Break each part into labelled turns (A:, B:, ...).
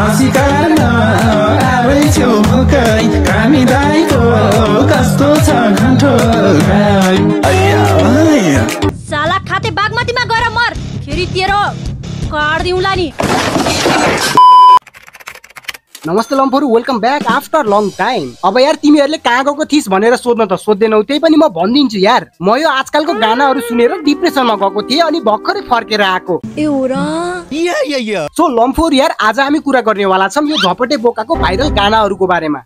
A: हाँसी काट्न आएछौ भोकै कामी दाइको कस्तो छ घन्टो
B: साला खाते बागमतीमा गएर मर फेरि तेरो काट दिउँला नि।
C: नमस्ते लम्फोरु, welcome back after long time. अब यार तिमीहरूले कहाँ गएको थिइस् भनेर सोध्न त सोध्दैनौ, त्यही पनि म भनिदिन्छु यार। म यो आजकलको गानाहरू सुनेर डिप्रेसनमा गएको थिएँ अनि भर्खरै फर्केर आएको। सो लम्फोरु यार, आज हामी कुरा गर्नेवाला छौँ यो झपटे बोकाको भाइरल गानाहरूको बारेमा।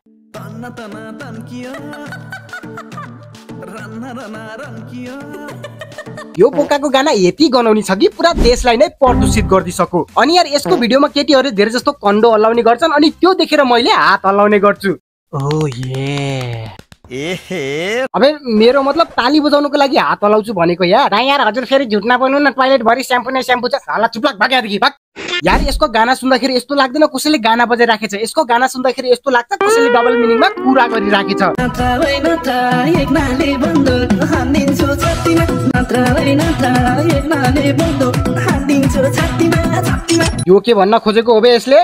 C: यो बोकाको गाना यति गनाउने छ कि पुरा देशलाई नै प्रदूषित गरिदिसक्यो। अनि यार यसको भिडियोमा केटीहरूले धेरै जस्तो कन्डो हल्लाउने गर्छन् अनि त्यो देखेर मैले हात हल्लाउने गर्छु। अबे मेरो मतलब ताली बजाउनको लागि हात हल्लाउँछु भनेको यार। यार हजुर फेरि झुट नबोल्नु न, टोयलेट भरि स्याम्पू नै स्याम्पू छ। साला चुप्लाक भाग्यादेखि भाग। यार यसको गाना सुन्दाखेरि यस्तो लाग्दैन कसैले गाना बजाइराखेछ, यसको गाना सुन्दाखेरि यस्तो लाग्छ कसैले डबल मिनिङमा कुरा गरिराखेछ। यो के भन्न खोजेको हो बे यसले?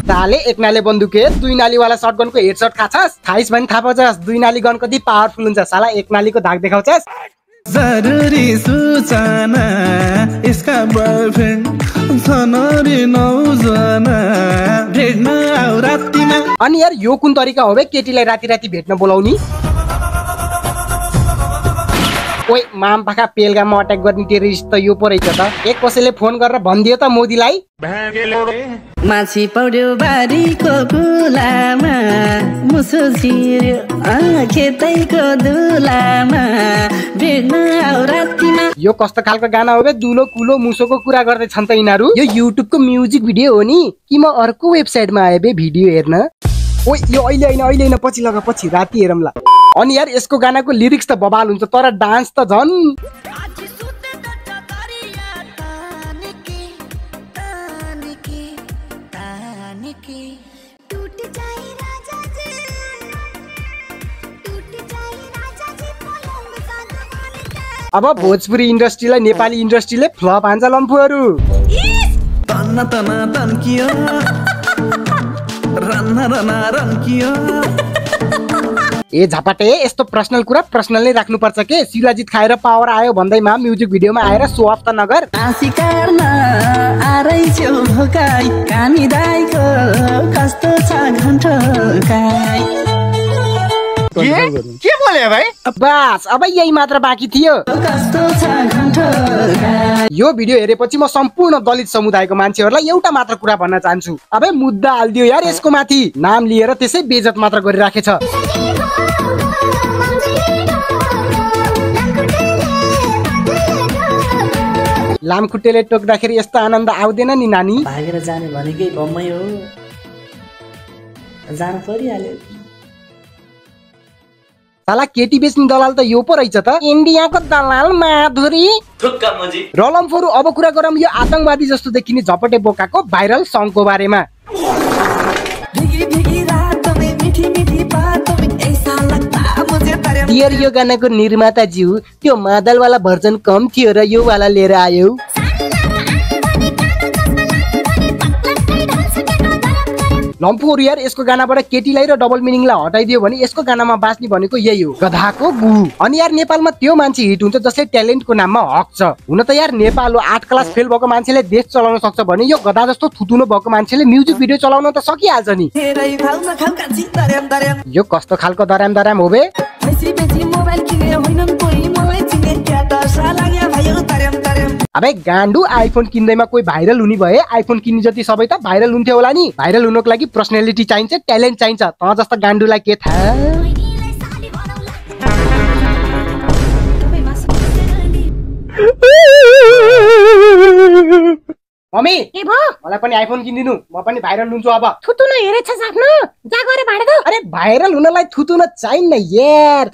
C: ताले एक नाले बन्दुके दुई नालीवाला शटगनको हेडशट खाछस्, थाइस भने थाहा पाउँछस् दुई नाली गन कति पावरफुल हुन्छ। साला एक नालीको धाक देखाउँछस्।
A: जरुरी सूचना इसका बॉयफ्रेंड सनरी नौजना भेट्न आउ रातिमा।
C: अनि यार यो कुन तरिका हो बे केटीलाई राति राति भेट्न बोलाउने? ओइ माम पाखा पेलगाममा अट्याक गर्ने टेररिस्ट त यो पो रहेछ त। एक कसैले फोन गरेर भनिदियो त मोदीलाई।
D: माछी पौड्यो बारीको कुलामा मुसो छिर्यो खेतैको दुलामा भेट्न आउ रातिमा। यो कस्तो खालको गाना हो बे? दुलो कुलो मुसोको कुरा गर्दैछन् त यिनीहरू। यो युट्युबको म्युजिक भिडियो हो नि कि म अर्को वेबसाइटमा आए बे भिडियो हेर्न? ओइ यो अहिले हैन पछि लगा, पछि राति हेरौँला। अनि यार यसको गानाको लिरिक्स त बबाल हुन्छ तर डान्स त झन्। अब भोजपुरी इन्डस्ट्रीलाई नेपाली इन्डस्ट्रीले फ्लप हान्छ लम्फुहरू। ए झपाटे यस्तो पर्सनल कुरा पर्सनल नै राख्नुपर्छ के? शिलाजित खाएर पावर आयो भन्दैमा म्युजिक भिडियोमा आएर सो अफ त नगर।
C: के बोले भाइ? बस अब यही मात्र बाँकी थियो। यो भिडियो हेरेपछि म सम्पूर्ण दलित समुदायको मान्छेहरूलाई एउटा मात्र कुरा भन्न चाहन्छु, अबे मुद्दा हालिदियो यार यसको माथि। नाम लिएर त्यसै बेइज्जत मात्र गरिराखेछ। लामखुट्टेले टोक्दाखेरि यस्तो आनन्द आउँदैन नि नानी।
D: भागेर जाने भनेकै बम्मै हो, जान परिहाल्यो।
C: साला केटी बेच्ने दलाल त यो पो रहेछ त, इन्डियाको दलाल माधुरी। र लम्फोरु अब कुरा गरौँ यो आतंकवादी जस्तो देखिने झपटे बोकाको भाइरल सङको बारेमा। डियर यो गानाको निर्माता ज्यू, त्यो मादलवाला भर्जन कम थियो र यो वाला लिएर आयो। लम्फोरु यार यसको गानाबाट केटीलाई र डबल मिनिङलाई हटाइदियो भने यसको गानामा बाँच्ने भनेको यही हो, गधाको गु। अनि यार नेपालमा त्यो मान्छे हिट हुन्छ जसले ट्यालेन्टको नाममा हक छ। हुन त यार नेपाल हो 8 क्लास फेल भएको मान्छेले देश चलाउन सक्छ भने यो गधा जस्तो थुतुनो भएको मान्छेले म्युजिक भिडियो चलाउन त सकिहाल्छ नि। यो कस्तो खालको दराम दराम हो बे? अबे गान्डु, आइफोन किन्दैमा कोही भाइरल हुने भए आइफोन किन्ने जति सबै त भाइरल हुन्थ्यो होला नि। भाइरल हुनको लागि पर्सनालिटी चाहिन्छ, ट्यालेन्ट चाहिन्छ। त जस्तो गान्डुलाई के थाहा? मम्मी के भयो? मलाई पनि आइफोन किनिदिनु, म पनि भाइरल हुन्छु अब।
B: थुतुन हेरेछस् आफ्नो? जा गरे भाँडे त।
C: अरे भाइरल हुनलाई थुतुन चाहिन्न यार।